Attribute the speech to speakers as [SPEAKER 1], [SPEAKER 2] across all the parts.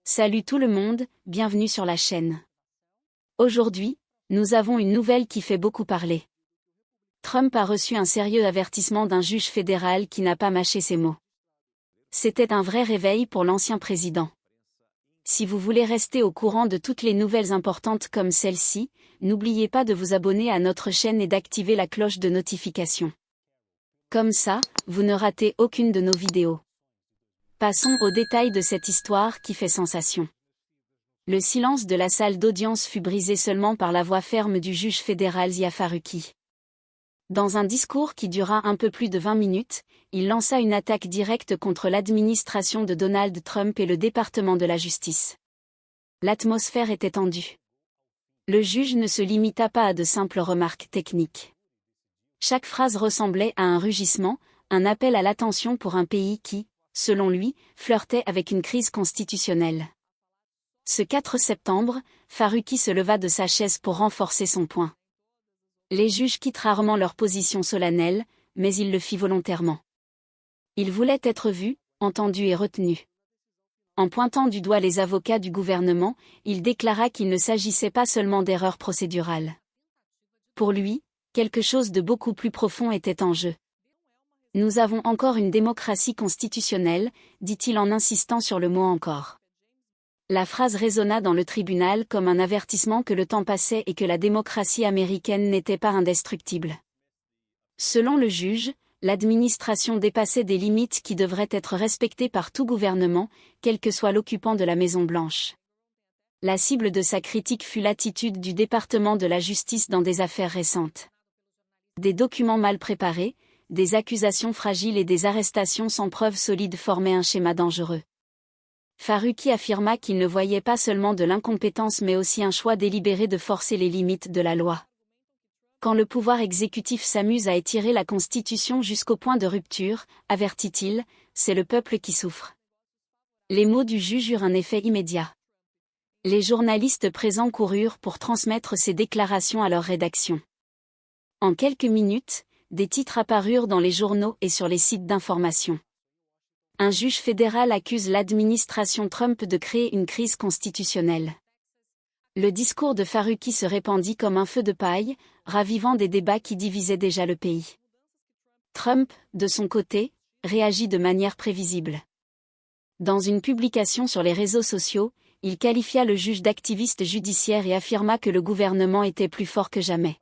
[SPEAKER 1] Salut tout le monde, bienvenue sur la chaîne. Aujourd'hui, nous avons une nouvelle qui fait beaucoup parler. Trump a reçu un sérieux avertissement d'un juge fédéral qui n'a pas mâché ses mots. C'était un vrai réveil pour l'ancien président. Si vous voulez rester au courant de toutes les nouvelles importantes comme celle-ci, n'oubliez pas de vous abonner à notre chaîne et d'activer la cloche de notification. Comme ça, vous ne ratez aucune de nos vidéos. Passons aux détails de cette histoire qui fait sensation. Le silence de la salle d'audience fut brisé seulement par la voix ferme du juge fédéral Zia Faruqi. Dans un discours qui dura un peu plus de 20 minutes, il lança une attaque directe contre l'administration de Donald Trump et le département de la justice. L'atmosphère était tendue. Le juge ne se limita pas à de simples remarques techniques. Chaque phrase ressemblait à un rugissement, un appel à l'attention pour un pays qui, selon lui, flirtait avec une crise constitutionnelle. Ce 4 septembre, Faruqi se leva de sa chaise pour renforcer son point. Les juges quittent rarement leur position solennelle, mais il le fit volontairement. Il voulait être vu, entendu et retenu. En pointant du doigt les avocats du gouvernement, il déclara qu'il ne s'agissait pas seulement d'erreurs procédurales. Pour lui, quelque chose de beaucoup plus profond était en jeu. Nous avons encore une démocratie constitutionnelle, dit-il en insistant sur le mot encore. La phrase résonna dans le tribunal comme un avertissement que le temps passait et que la démocratie américaine n'était pas indestructible. Selon le juge, l'administration dépassait des limites qui devraient être respectées par tout gouvernement, quel que soit l'occupant de la Maison-Blanche. La cible de sa critique fut l'attitude du département de la justice dans des affaires récentes. Des documents mal préparés, des accusations fragiles et des arrestations sans preuves solides formaient un schéma dangereux. Faruqi affirma qu'il ne voyait pas seulement de l'incompétence mais aussi un choix délibéré de forcer les limites de la loi. Quand le pouvoir exécutif s'amuse à étirer la Constitution jusqu'au point de rupture, avertit-il, c'est le peuple qui souffre. Les mots du juge eurent un effet immédiat. Les journalistes présents coururent pour transmettre ces déclarations à leur rédaction. En quelques minutes, des titres apparurent dans les journaux et sur les sites d'information. Un juge fédéral accuse l'administration Trump de créer une crise constitutionnelle. Le discours de Faruqi se répandit comme un feu de paille, ravivant des débats qui divisaient déjà le pays. Trump, de son côté, réagit de manière prévisible. Dans une publication sur les réseaux sociaux, il qualifia le juge d'activiste judiciaire et affirma que le gouvernement était plus fort que jamais.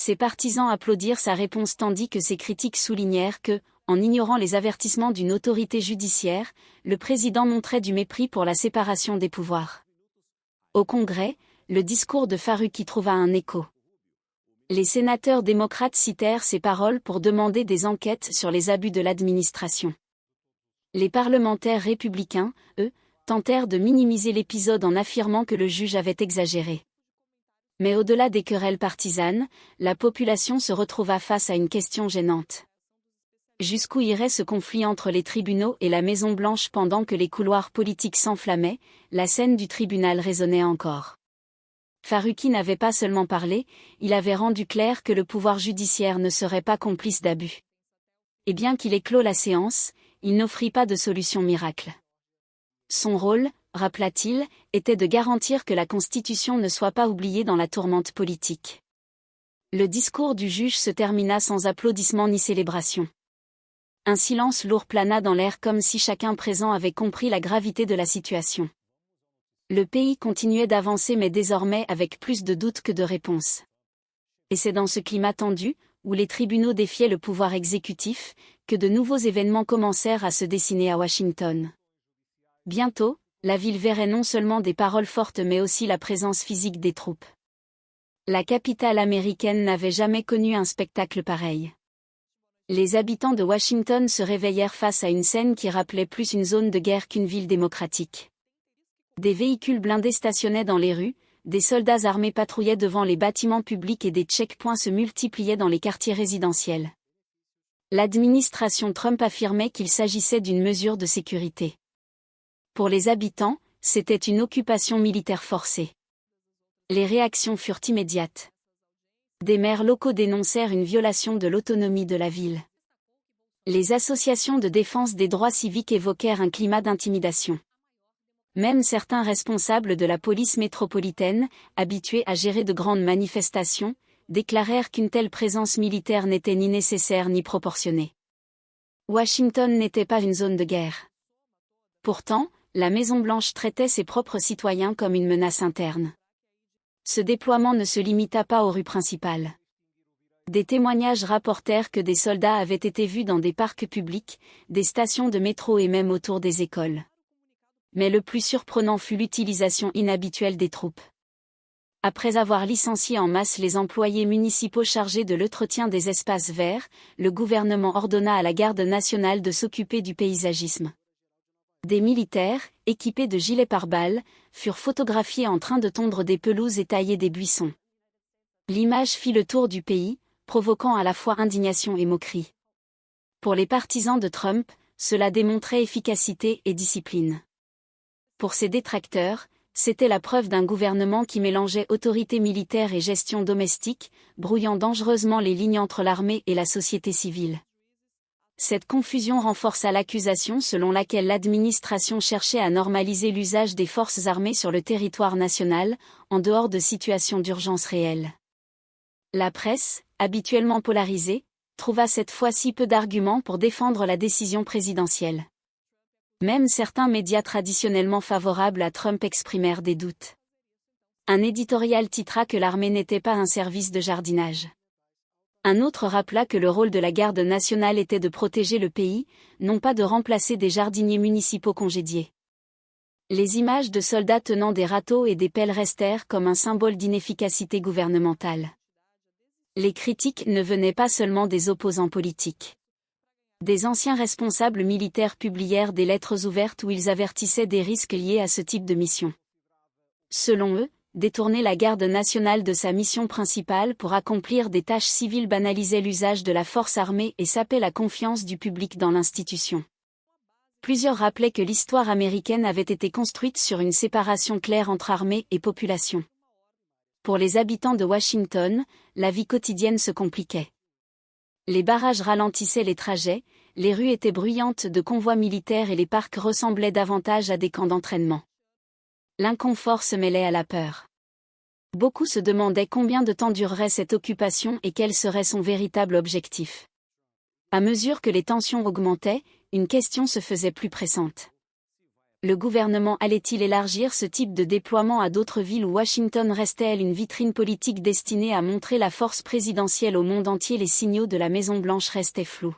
[SPEAKER 1] Ses partisans applaudirent sa réponse tandis que ses critiques soulignèrent que, en ignorant les avertissements d'une autorité judiciaire, le président montrait du mépris pour la séparation des pouvoirs. Au Congrès, le discours de Faruqi trouva un écho. Les sénateurs démocrates citèrent ses paroles pour demander des enquêtes sur les abus de l'administration. Les parlementaires républicains, eux, tentèrent de minimiser l'épisode en affirmant que le juge avait exagéré. Mais au-delà des querelles partisanes, la population se retrouva face à une question gênante. Jusqu'où irait ce conflit entre les tribunaux et la Maison-Blanche pendant que les couloirs politiques s'enflammaient, la scène du tribunal résonnait encore. Faruqi n'avait pas seulement parlé, il avait rendu clair que le pouvoir judiciaire ne serait pas complice d'abus. Et bien qu'il ait clos la séance, il n'offrit pas de solution miracle. Son rôle, rappela-t-il, était de garantir que la Constitution ne soit pas oubliée dans la tourmente politique. Le discours du juge se termina sans applaudissements ni célébration. Un silence lourd plana dans l'air comme si chacun présent avait compris la gravité de la situation. Le pays continuait d'avancer mais désormais avec plus de doutes que de réponses. Et c'est dans ce climat tendu, où les tribunaux défiaient le pouvoir exécutif, que de nouveaux événements commencèrent à se dessiner à Washington. Bientôt, la ville verrait non seulement des paroles fortes mais aussi la présence physique des troupes. La capitale américaine n'avait jamais connu un spectacle pareil. Les habitants de Washington se réveillèrent face à une scène qui rappelait plus une zone de guerre qu'une ville démocratique. Des véhicules blindés stationnaient dans les rues, des soldats armés patrouillaient devant les bâtiments publics et des checkpoints se multipliaient dans les quartiers résidentiels. L'administration Trump affirmait qu'il s'agissait d'une mesure de sécurité. Pour les habitants, c'était une occupation militaire forcée. Les réactions furent immédiates. Des maires locaux dénoncèrent une violation de l'autonomie de la ville. Les associations de défense des droits civiques évoquèrent un climat d'intimidation. Même certains responsables de la police métropolitaine, habitués à gérer de grandes manifestations, déclarèrent qu'une telle présence militaire n'était ni nécessaire ni proportionnée. Washington n'était pas une zone de guerre. Pourtant, la Maison-Blanche traitait ses propres citoyens comme une menace interne. Ce déploiement ne se limita pas aux rues principales. Des témoignages rapportèrent que des soldats avaient été vus dans des parcs publics, des stations de métro et même autour des écoles. Mais le plus surprenant fut l'utilisation inhabituelle des troupes. Après avoir licencié en masse les employés municipaux chargés de l'entretien des espaces verts, le gouvernement ordonna à la Garde nationale de s'occuper du paysagisme. Des militaires, équipés de gilets pare-balles, furent photographiés en train de tondre des pelouses et tailler des buissons. L'image fit le tour du pays, provoquant à la fois indignation et moquerie. Pour les partisans de Trump, cela démontrait efficacité et discipline. Pour ses détracteurs, c'était la preuve d'un gouvernement qui mélangeait autorité militaire et gestion domestique, brouillant dangereusement les lignes entre l'armée et la société civile. Cette confusion renforça l'accusation selon laquelle l'administration cherchait à normaliser l'usage des forces armées sur le territoire national, en dehors de situations d'urgence réelles. La presse, habituellement polarisée, trouva cette fois-ci peu d'arguments pour défendre la décision présidentielle. Même certains médias traditionnellement favorables à Trump exprimèrent des doutes. Un éditorial titra que l'armée n'était pas un service de jardinage. Un autre rappela que le rôle de la Garde nationale était de protéger le pays, non pas de remplacer des jardiniers municipaux congédiés. Les images de soldats tenant des râteaux et des pelles restèrent comme un symbole d'inefficacité gouvernementale. Les critiques ne venaient pas seulement des opposants politiques. Des anciens responsables militaires publièrent des lettres ouvertes où ils avertissaient des risques liés à ce type de mission. Selon eux, détourner la Garde nationale de sa mission principale pour accomplir des tâches civiles banalisait l'usage de la force armée et sapait la confiance du public dans l'institution. Plusieurs rappelaient que l'histoire américaine avait été construite sur une séparation claire entre armée et population. Pour les habitants de Washington, la vie quotidienne se compliquait. Les barrages ralentissaient les trajets, les rues étaient bruyantes de convois militaires et les parcs ressemblaient davantage à des camps d'entraînement. L'inconfort se mêlait à la peur. Beaucoup se demandaient combien de temps durerait cette occupation et quel serait son véritable objectif. À mesure que les tensions augmentaient, une question se faisait plus pressante. Le gouvernement allait-il élargir ce type de déploiement à d'autres villes où Washington restait-elle une vitrine politique destinée à montrer la force présidentielle au monde entier? Les signaux de la Maison-Blanche restaient flous.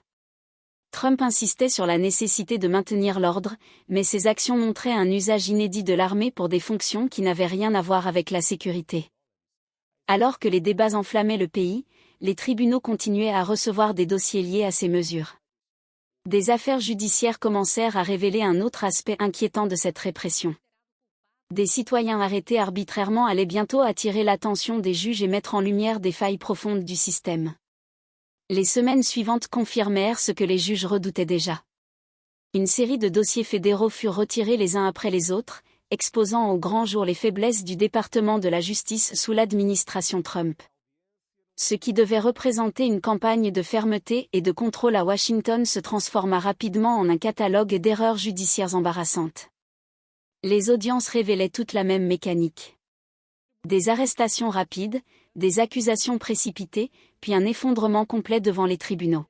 [SPEAKER 1] Trump insistait sur la nécessité de maintenir l'ordre, mais ses actions montraient un usage inédit de l'armée pour des fonctions qui n'avaient rien à voir avec la sécurité. Alors que les débats enflammaient le pays, les tribunaux continuaient à recevoir des dossiers liés à ces mesures. Des affaires judiciaires commencèrent à révéler un autre aspect inquiétant de cette répression. Des citoyens arrêtés arbitrairement allaient bientôt attirer l'attention des juges et mettre en lumière des failles profondes du système. Les semaines suivantes confirmèrent ce que les juges redoutaient déjà. Une série de dossiers fédéraux furent retirés les uns après les autres, exposant au grand jour les faiblesses du département de la justice sous l'administration Trump. Ce qui devait représenter une campagne de fermeté et de contrôle à Washington se transforma rapidement en un catalogue d'erreurs judiciaires embarrassantes. Les audiences révélaient toute la même mécanique. Des arrestations rapides, des accusations précipitées, puis un effondrement complet devant les tribunaux.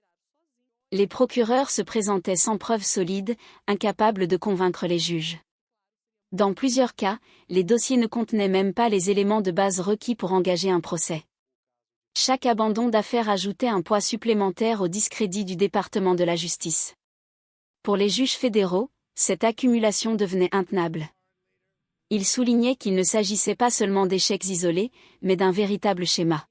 [SPEAKER 1] Les procureurs se présentaient sans preuves solides, incapables de convaincre les juges. Dans plusieurs cas, les dossiers ne contenaient même pas les éléments de base requis pour engager un procès. Chaque abandon d'affaires ajoutait un poids supplémentaire au discrédit du département de la justice. Pour les juges fédéraux, cette accumulation devenait intenable. Ils soulignaient qu'il ne s'agissait pas seulement d'échecs isolés, mais d'un véritable schéma.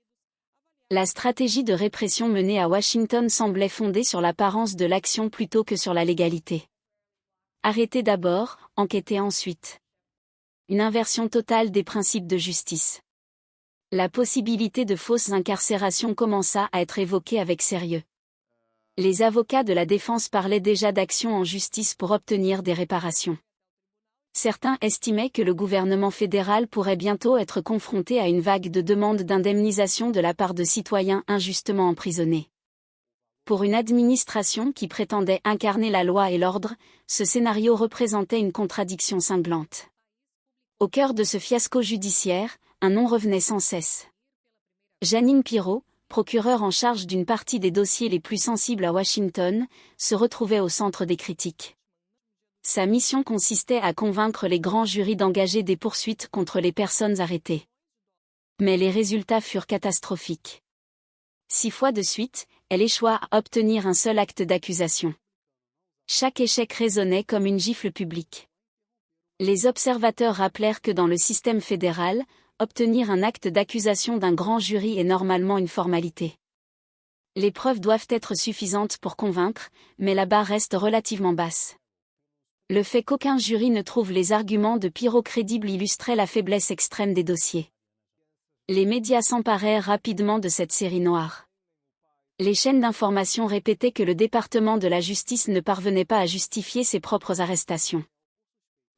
[SPEAKER 1] La stratégie de répression menée à Washington semblait fondée sur l'apparence de l'action plutôt que sur la légalité. Arrêter d'abord, enquêter ensuite. Une inversion totale des principes de justice. La possibilité de fausses incarcérations commença à être évoquée avec sérieux. Les avocats de la défense parlaient déjà d'action en justice pour obtenir des réparations. Certains estimaient que le gouvernement fédéral pourrait bientôt être confronté à une vague de demandes d'indemnisation de la part de citoyens injustement emprisonnés. Pour une administration qui prétendait incarner la loi et l'ordre, ce scénario représentait une contradiction cinglante. Au cœur de ce fiasco judiciaire, un nom revenait sans cesse. Jeanine Pirro, procureure en charge d'une partie des dossiers les plus sensibles à Washington, se retrouvait au centre des critiques. Sa mission consistait à convaincre les grands jurys d'engager des poursuites contre les personnes arrêtées. Mais les résultats furent catastrophiques. 6 fois de suite, elle échoua à obtenir un seul acte d'accusation. Chaque échec résonnait comme une gifle publique. Les observateurs rappelèrent que dans le système fédéral, obtenir un acte d'accusation d'un grand jury est normalement une formalité. Les preuves doivent être suffisantes pour convaincre, mais la barre reste relativement basse. Le fait qu'aucun jury ne trouve les arguments de Pirro crédibles illustrait la faiblesse extrême des dossiers. Les médias s'emparèrent rapidement de cette série noire. Les chaînes d'information répétaient que le département de la justice ne parvenait pas à justifier ses propres arrestations.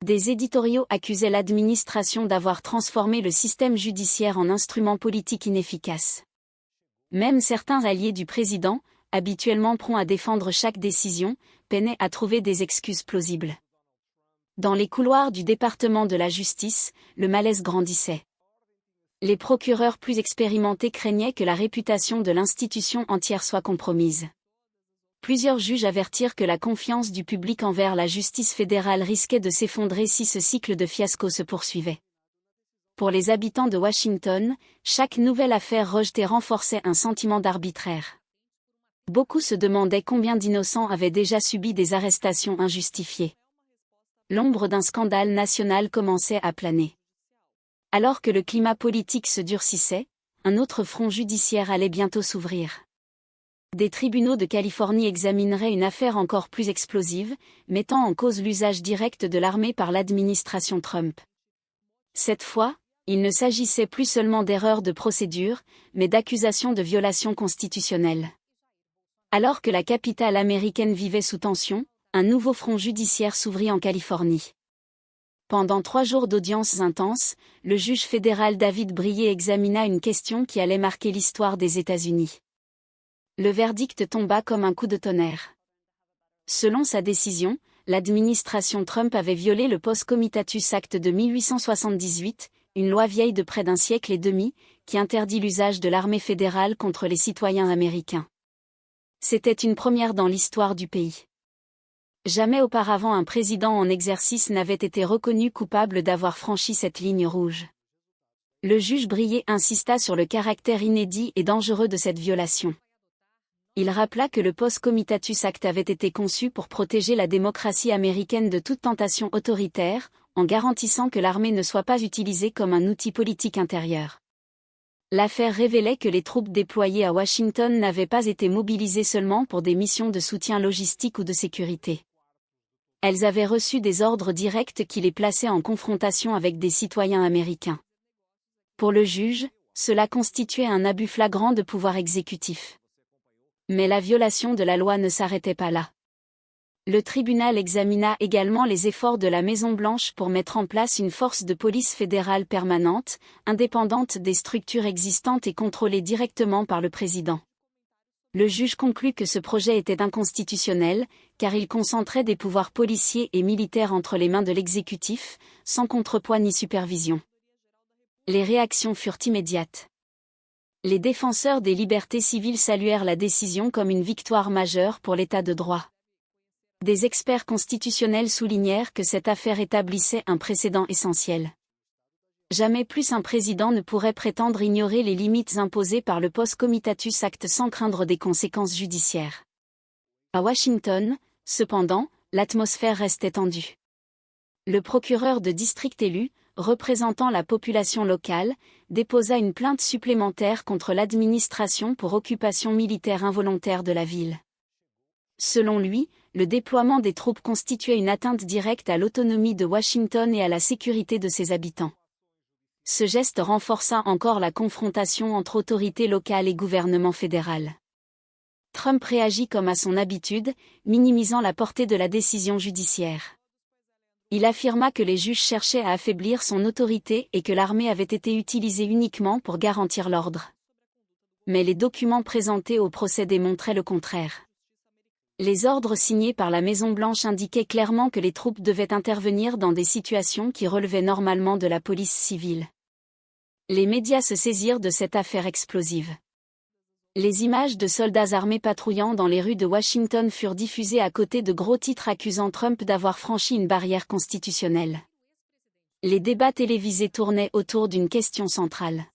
[SPEAKER 1] Des éditoriaux accusaient l'administration d'avoir transformé le système judiciaire en instrument politique inefficace. Même certains alliés du président, habituellement prompts à défendre chaque décision, peinaient à trouver des excuses plausibles. Dans les couloirs du département de la justice, le malaise grandissait. Les procureurs plus expérimentés craignaient que la réputation de l'institution entière soit compromise. Plusieurs juges avertirent que la confiance du public envers la justice fédérale risquait de s'effondrer si ce cycle de fiasco se poursuivait. Pour les habitants de Washington, chaque nouvelle affaire rejetée renforçait un sentiment d'arbitraire. Beaucoup se demandaient combien d'innocents avaient déjà subi des arrestations injustifiées. L'ombre d'un scandale national commençait à planer. Alors que le climat politique se durcissait, un autre front judiciaire allait bientôt s'ouvrir. Des tribunaux de Californie examineraient une affaire encore plus explosive, mettant en cause l'usage direct de l'armée par l'administration Trump. Cette fois, il ne s'agissait plus seulement d'erreurs de procédure, mais d'accusations de violations constitutionnelles. Alors que la capitale américaine vivait sous tension, un nouveau front judiciaire s'ouvrit en Californie. Pendant 3 jours d'audiences intenses, le juge fédéral David Breyer examina une question qui allait marquer l'histoire des États-Unis. Le verdict tomba comme un coup de tonnerre. Selon sa décision, l'administration Trump avait violé le Post Comitatus Act de 1878, une loi vieille de près d'un siècle et demi, qui interdit l'usage de l'armée fédérale contre les citoyens américains. C'était une première dans l'histoire du pays. Jamais auparavant un président en exercice n'avait été reconnu coupable d'avoir franchi cette ligne rouge. Le juge Breyer insista sur le caractère inédit et dangereux de cette violation. Il rappela que le Post Comitatus Act avait été conçu pour protéger la démocratie américaine de toute tentation autoritaire, en garantissant que l'armée ne soit pas utilisée comme un outil politique intérieur. L'affaire révélait que les troupes déployées à Washington n'avaient pas été mobilisées seulement pour des missions de soutien logistique ou de sécurité. Elles avaient reçu des ordres directs qui les plaçaient en confrontation avec des citoyens américains. Pour le juge, cela constituait un abus flagrant de pouvoir exécutif. Mais la violation de la loi ne s'arrêtait pas là. Le tribunal examina également les efforts de la Maison-Blanche pour mettre en place une force de police fédérale permanente, indépendante des structures existantes et contrôlée directement par le président. Le juge conclut que ce projet était inconstitutionnel, car il concentrait des pouvoirs policiers et militaires entre les mains de l'exécutif, sans contrepoids ni supervision. Les réactions furent immédiates. Les défenseurs des libertés civiles saluèrent la décision comme une victoire majeure pour l'état de droit. Des experts constitutionnels soulignèrent que cette affaire établissait un précédent essentiel. Jamais plus un président ne pourrait prétendre ignorer les limites imposées par le Post Comitatus Act sans craindre des conséquences judiciaires. À Washington, cependant, l'atmosphère restait tendue. Le procureur de district élu, représentant la population locale, déposa une plainte supplémentaire contre l'administration pour occupation militaire involontaire de la ville. Selon lui, le déploiement des troupes constituait une atteinte directe à l'autonomie de Washington et à la sécurité de ses habitants. Ce geste renforça encore la confrontation entre autorités locales et gouvernement fédéral. Trump réagit comme à son habitude, minimisant la portée de la décision judiciaire. Il affirma que les juges cherchaient à affaiblir son autorité et que l'armée avait été utilisée uniquement pour garantir l'ordre. Mais les documents présentés au procès démontraient le contraire. Les ordres signés par la Maison-Blanche indiquaient clairement que les troupes devaient intervenir dans des situations qui relevaient normalement de la police civile. Les médias se saisirent de cette affaire explosive. Les images de soldats armés patrouillant dans les rues de Washington furent diffusées à côté de gros titres accusant Trump d'avoir franchi une barrière constitutionnelle. Les débats télévisés tournaient autour d'une question centrale.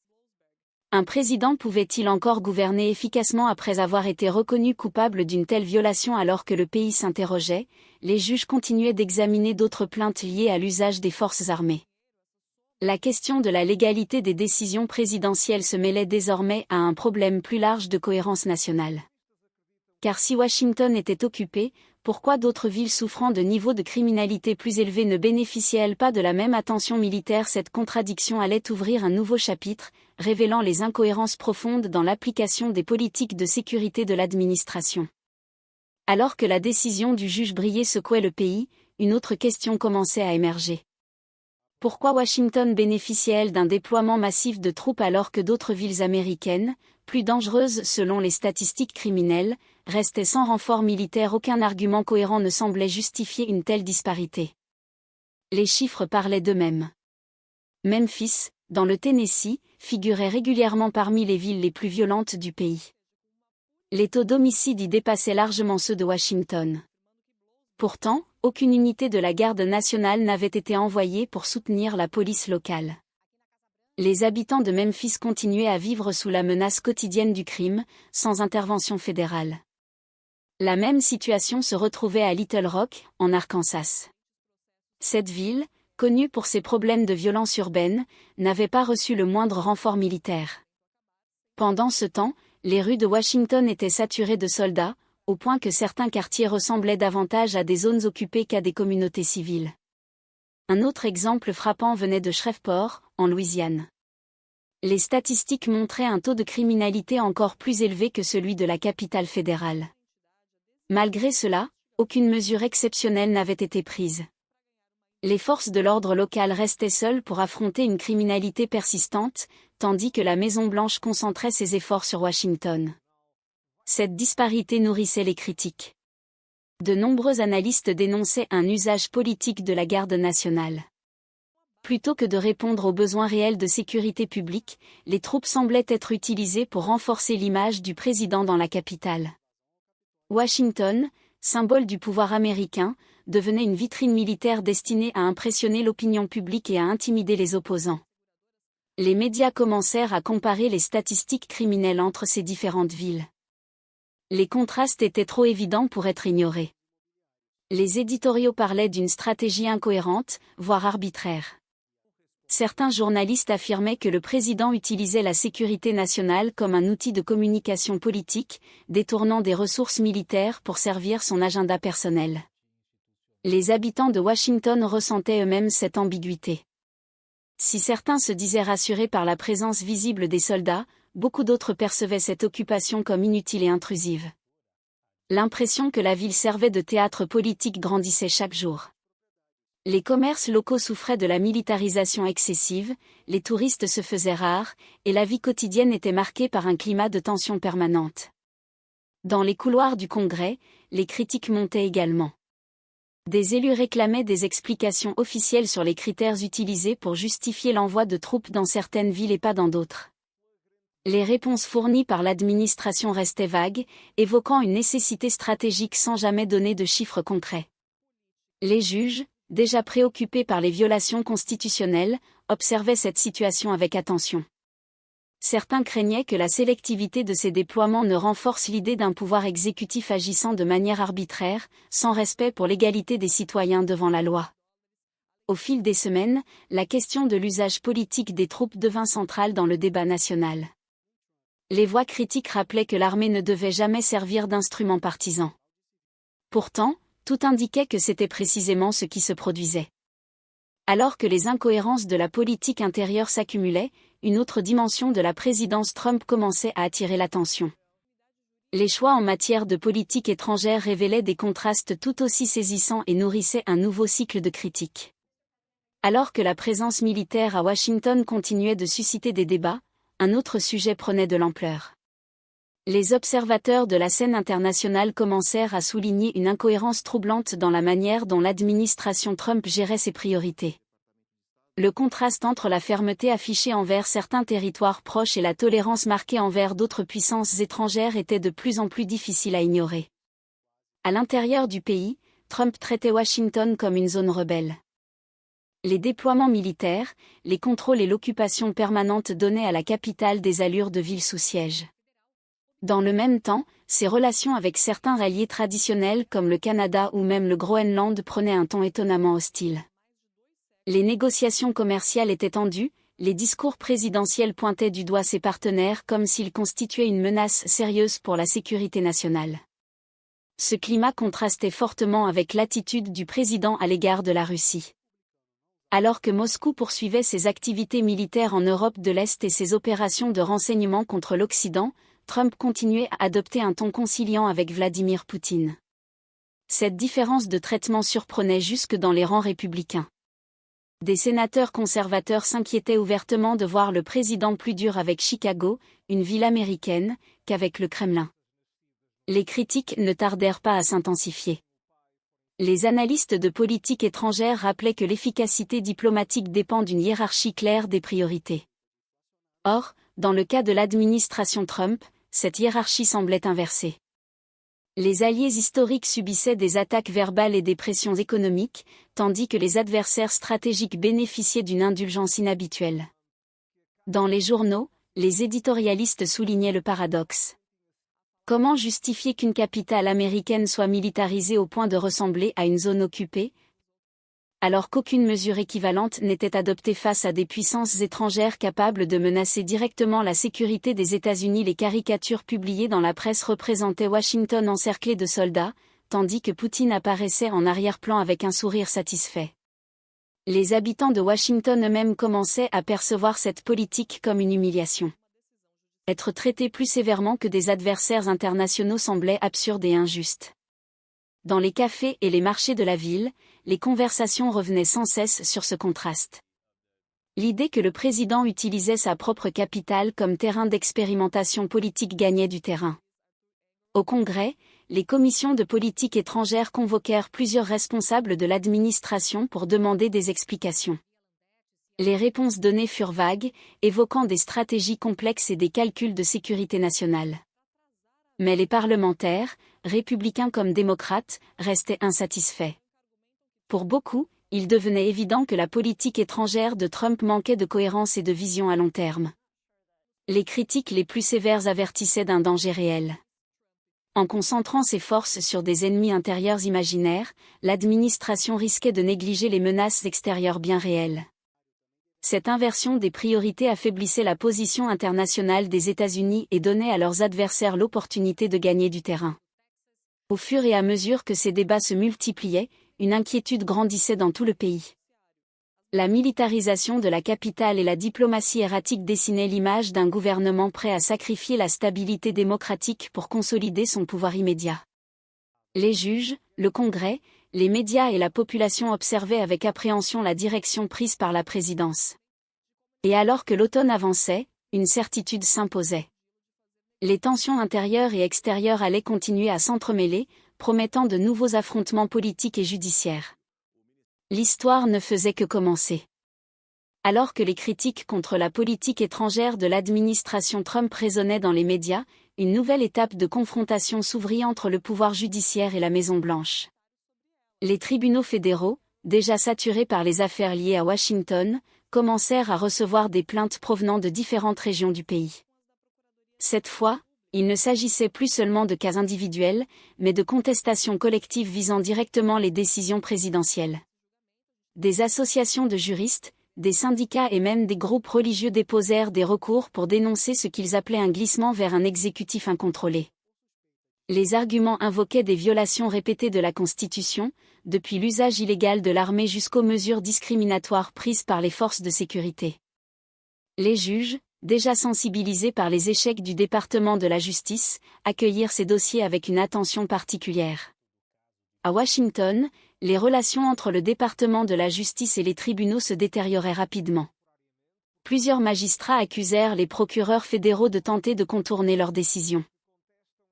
[SPEAKER 1] Un président pouvait-il encore gouverner efficacement après avoir été reconnu coupable d'une telle violation alors que le pays s'interrogeait? Les juges continuaient d'examiner d'autres plaintes liées à l'usage des forces armées. La question de la légalité des décisions présidentielles se mêlait désormais à un problème plus large de cohérence nationale. Car si Washington était occupée, pourquoi d'autres villes souffrant de niveaux de criminalité plus élevés ne bénéficiaient-elles pas de la même attention militaire? Cette contradiction allait ouvrir un nouveau chapitre, révélant les incohérences profondes dans l'application des politiques de sécurité de l'administration. Alors que la décision du juge Breyer secouait le pays, une autre question commençait à émerger. Pourquoi Washington bénéficiait-elle d'un déploiement massif de troupes alors que d'autres villes américaines, plus dangereuses selon les statistiques criminelles, restaient sans renfort militaire? Aucun argument cohérent ne semblait justifier une telle disparité. Les chiffres parlaient d'eux-mêmes. Memphis, dans le Tennessee, figurait régulièrement parmi les villes les plus violentes du pays. Les taux d'homicide y dépassaient largement ceux de Washington. Pourtant, aucune unité de la garde nationale n'avait été envoyée pour soutenir la police locale. Les habitants de Memphis continuaient à vivre sous la menace quotidienne du crime, sans intervention fédérale. La même situation se retrouvait à Little Rock, en Arkansas. Cette ville, connue pour ses problèmes de violence urbaine, n'avait pas reçu le moindre renfort militaire. Pendant ce temps, les rues de Washington étaient saturées de soldats, au point que certains quartiers ressemblaient davantage à des zones occupées qu'à des communautés civiles. Un autre exemple frappant venait de Shreveport, en Louisiane. Les statistiques montraient un taux de criminalité encore plus élevé que celui de la capitale fédérale. Malgré cela, aucune mesure exceptionnelle n'avait été prise. Les forces de l'ordre local restaient seules pour affronter une criminalité persistante, tandis que la Maison-Blanche concentrait ses efforts sur Washington. Cette disparité nourrissait les critiques. De nombreux analystes dénonçaient un usage politique de la garde nationale. Plutôt que de répondre aux besoins réels de sécurité publique, les troupes semblaient être utilisées pour renforcer l'image du président dans la capitale. Washington, symbole du pouvoir américain, devenait une vitrine militaire destinée à impressionner l'opinion publique et à intimider les opposants. Les médias commencèrent à comparer les statistiques criminelles entre ces différentes villes. Les contrastes étaient trop évidents pour être ignorés. Les éditoriaux parlaient d'une stratégie incohérente, voire arbitraire. Certains journalistes affirmaient que le président utilisait la sécurité nationale comme un outil de communication politique, détournant des ressources militaires pour servir son agenda personnel. Les habitants de Washington ressentaient eux-mêmes cette ambiguïté. Si certains se disaient rassurés par la présence visible des soldats, beaucoup d'autres percevaient cette occupation comme inutile et intrusive. L'impression que la ville servait de théâtre politique grandissait chaque jour. Les commerces locaux souffraient de la militarisation excessive, les touristes se faisaient rares, et la vie quotidienne était marquée par un climat de tension permanente. Dans les couloirs du Congrès, les critiques montaient également. Des élus réclamaient des explications officielles sur les critères utilisés pour justifier l'envoi de troupes dans certaines villes et pas dans d'autres. Les réponses fournies par l'administration restaient vagues, évoquant une nécessité stratégique sans jamais donner de chiffres concrets. Les juges, déjà préoccupés par les violations constitutionnelles, observaient cette situation avec attention. Certains craignaient que la sélectivité de ces déploiements ne renforce l'idée d'un pouvoir exécutif agissant de manière arbitraire, sans respect pour l'égalité des citoyens devant la loi. Au fil des semaines, la question de l'usage politique des troupes devint centrale dans le débat national. Les voix critiques rappelaient que l'armée ne devait jamais servir d'instrument partisan. Pourtant, tout indiquait que c'était précisément ce qui se produisait. Alors que les incohérences de la politique intérieure s'accumulaient, une autre dimension de la présidence Trump commençait à attirer l'attention. Les choix en matière de politique étrangère révélaient des contrastes tout aussi saisissants et nourrissaient un nouveau cycle de critiques. Alors que la présence militaire à Washington continuait de susciter des débats, un autre sujet prenait de l'ampleur. Les observateurs de la scène internationale commencèrent à souligner une incohérence troublante dans la manière dont l'administration Trump gérait ses priorités. Le contraste entre la fermeté affichée envers certains territoires proches et la tolérance marquée envers d'autres puissances étrangères était de plus en plus difficile à ignorer. À l'intérieur du pays, Trump traitait Washington comme une zone rebelle. Les déploiements militaires, les contrôles et l'occupation permanente donnaient à la capitale des allures de ville sous siège. Dans le même temps, ses relations avec certains alliés traditionnels comme le Canada ou même le Groenland prenaient un ton étonnamment hostile. Les négociations commerciales étaient tendues, les discours présidentiels pointaient du doigt ses partenaires comme s'ils constituaient une menace sérieuse pour la sécurité nationale. Ce climat contrastait fortement avec l'attitude du président à l'égard de la Russie. Alors que Moscou poursuivait ses activités militaires en Europe de l'Est et ses opérations de renseignement contre l'Occident, Trump continuait à adopter un ton conciliant avec Vladimir Poutine. Cette différence de traitement surprenait jusque dans les rangs républicains. Des sénateurs conservateurs s'inquiétaient ouvertement de voir le président plus dur avec Chicago, une ville américaine, qu'avec le Kremlin. Les critiques ne tardèrent pas à s'intensifier. Les analystes de politique étrangère rappelaient que l'efficacité diplomatique dépend d'une hiérarchie claire des priorités. Or, dans le cas de l'administration Trump, cette hiérarchie semblait inversée. Les alliés historiques subissaient des attaques verbales et des pressions économiques, tandis que les adversaires stratégiques bénéficiaient d'une indulgence inhabituelle. Dans les journaux, les éditorialistes soulignaient le paradoxe. Comment justifier qu'une capitale américaine soit militarisée au point de ressembler à une zone occupée, alors qu'aucune mesure équivalente n'était adoptée face à des puissances étrangères capables de menacer directement la sécurité des États-Unis? Les caricatures publiées dans la presse représentaient Washington encerclé de soldats, tandis que Poutine apparaissait en arrière-plan avec un sourire satisfait. Les habitants de Washington eux-mêmes commençaient à percevoir cette politique comme une humiliation. Être traités plus sévèrement que des adversaires internationaux semblait absurde et injuste. Dans les cafés et les marchés de la ville, les conversations revenaient sans cesse sur ce contraste. L'idée que le président utilisait sa propre capitale comme terrain d'expérimentation politique gagnait du terrain. Au Congrès, les commissions de politique étrangère convoquèrent plusieurs responsables de l'administration pour demander des explications. Les réponses données furent vagues, évoquant des stratégies complexes et des calculs de sécurité nationale. Mais les parlementaires, républicains comme démocrates, restaient insatisfaits. Pour beaucoup, il devenait évident que la politique étrangère de Trump manquait de cohérence et de vision à long terme. Les critiques les plus sévères avertissaient d'un danger réel. En concentrant ses forces sur des ennemis intérieurs imaginaires, l'administration risquait de négliger les menaces extérieures bien réelles. Cette inversion des priorités affaiblissait la position internationale des États-Unis et donnait à leurs adversaires l'opportunité de gagner du terrain. Au fur et à mesure que ces débats se multipliaient, une inquiétude grandissait dans tout le pays. La militarisation de la capitale et la diplomatie erratique dessinaient l'image d'un gouvernement prêt à sacrifier la stabilité démocratique pour consolider son pouvoir immédiat. Les juges, le Congrès, les médias et la population observaient avec appréhension la direction prise par la présidence. Et alors que l'automne avançait, une certitude s'imposait. Les tensions intérieures et extérieures allaient continuer à s'entremêler, promettant de nouveaux affrontements politiques et judiciaires. L'histoire ne faisait que commencer. Alors que les critiques contre la politique étrangère de l'administration Trump résonnaient dans les médias, une nouvelle étape de confrontation s'ouvrit entre le pouvoir judiciaire et la Maison-Blanche. Les tribunaux fédéraux, déjà saturés par les affaires liées à Washington, commencèrent à recevoir des plaintes provenant de différentes régions du pays. Cette fois, il ne s'agissait plus seulement de cas individuels, mais de contestations collectives visant directement les décisions présidentielles. Des associations de juristes, des syndicats et même des groupes religieux déposèrent des recours pour dénoncer ce qu'ils appelaient un glissement vers un exécutif incontrôlé. Les arguments invoquaient des violations répétées de la Constitution, depuis l'usage illégal de l'armée jusqu'aux mesures discriminatoires prises par les forces de sécurité. Les juges, déjà sensibilisés par les échecs du département de la justice, accueillirent ces dossiers avec une attention particulière. À Washington, les relations entre le département de la justice et les tribunaux se détérioraient rapidement. Plusieurs magistrats accusèrent les procureurs fédéraux de tenter de contourner leurs décisions.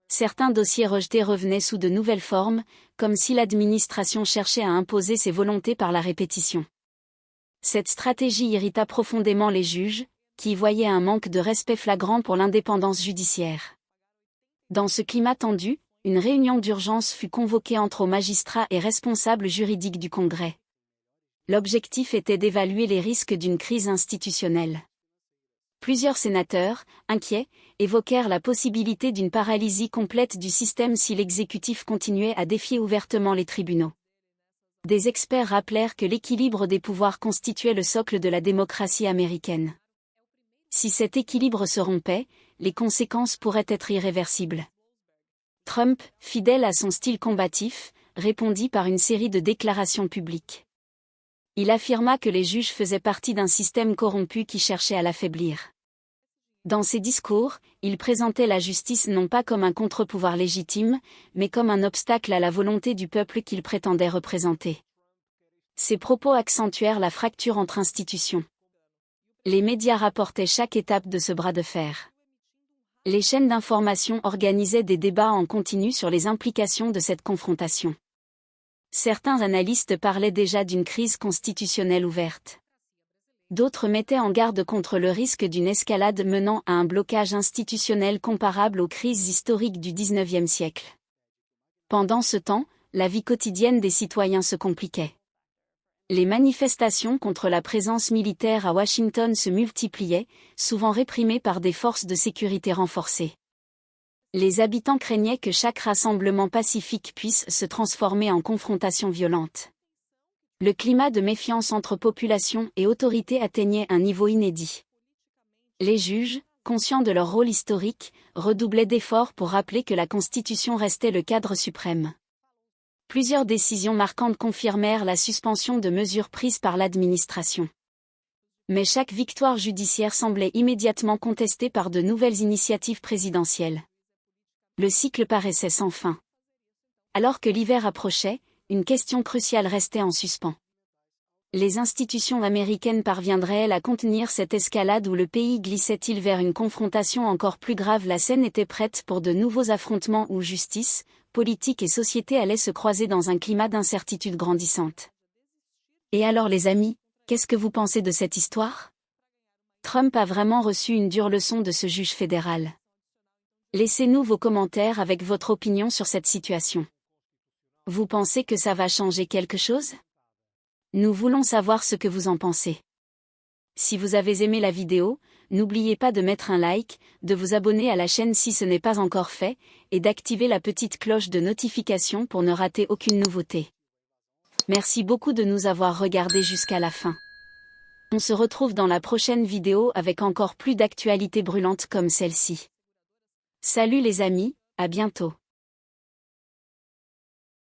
[SPEAKER 1] Certains dossiers rejetés revenaient sous de nouvelles formes, comme si l'administration cherchait à imposer ses volontés par la répétition. Cette stratégie irrita profondément les juges, qui y voyaient un manque de respect flagrant pour l'indépendance judiciaire. Dans ce climat tendu, une réunion d'urgence fut convoquée entre magistrats et responsables juridiques du Congrès. L'objectif était d'évaluer les risques d'une crise institutionnelle. Plusieurs sénateurs, inquiets, évoquèrent la possibilité d'une paralysie complète du système si l'exécutif continuait à défier ouvertement les tribunaux. Des experts rappelèrent que l'équilibre des pouvoirs constituait le socle de la démocratie américaine. Si cet équilibre se rompait, les conséquences pourraient être irréversibles. Trump, fidèle à son style combatif, répondit par une série de déclarations publiques. Il affirma que les juges faisaient partie d'un système corrompu qui cherchait à l'affaiblir. Dans ses discours, il présentait la justice non pas comme un contre-pouvoir légitime, mais comme un obstacle à la volonté du peuple qu'il prétendait représenter. Ses propos accentuèrent la fracture entre institutions. Les médias rapportaient chaque étape de ce bras de fer. Les chaînes d'information organisaient des débats en continu sur les implications de cette confrontation. Certains analystes parlaient déjà d'une crise constitutionnelle ouverte. D'autres mettaient en garde contre le risque d'une escalade menant à un blocage institutionnel comparable aux crises historiques du XIXe siècle. Pendant ce temps, la vie quotidienne des citoyens se compliquait. Les manifestations contre la présence militaire à Washington se multipliaient, souvent réprimées par des forces de sécurité renforcées. Les habitants craignaient que chaque rassemblement pacifique puisse se transformer en confrontation violente. Le climat de méfiance entre population et autorités atteignait un niveau inédit. Les juges, conscients de leur rôle historique, redoublaient d'efforts pour rappeler que la Constitution restait le cadre suprême. Plusieurs décisions marquantes confirmèrent la suspension de mesures prises par l'administration. Mais chaque victoire judiciaire semblait immédiatement contestée par de nouvelles initiatives présidentielles. Le cycle paraissait sans fin. Alors que l'hiver approchait, une question cruciale restait en suspens. Les institutions américaines parviendraient-elles à contenir cette escalade ou le pays glissait-il vers une confrontation encore plus grave? La scène était prête pour de nouveaux affrontements où justice, politique et société allaient se croiser dans un climat d'incertitude grandissante. Et alors les amis, qu'est-ce que vous pensez de cette histoire? Trump a vraiment reçu une dure leçon de ce juge fédéral. Laissez-nous vos commentaires avec votre opinion sur cette situation. Vous pensez que ça va changer quelque chose? Nous voulons savoir ce que vous en pensez. Si vous avez aimé la vidéo, n'oubliez pas de mettre un like, de vous abonner à la chaîne si ce n'est pas encore fait, et d'activer la petite cloche de notification pour ne rater aucune nouveauté. Merci beaucoup de nous avoir regardés jusqu'à la fin. On se retrouve dans la prochaine vidéo avec encore plus d'actualités brûlantes comme celle-ci. Salut les amis, à bientôt.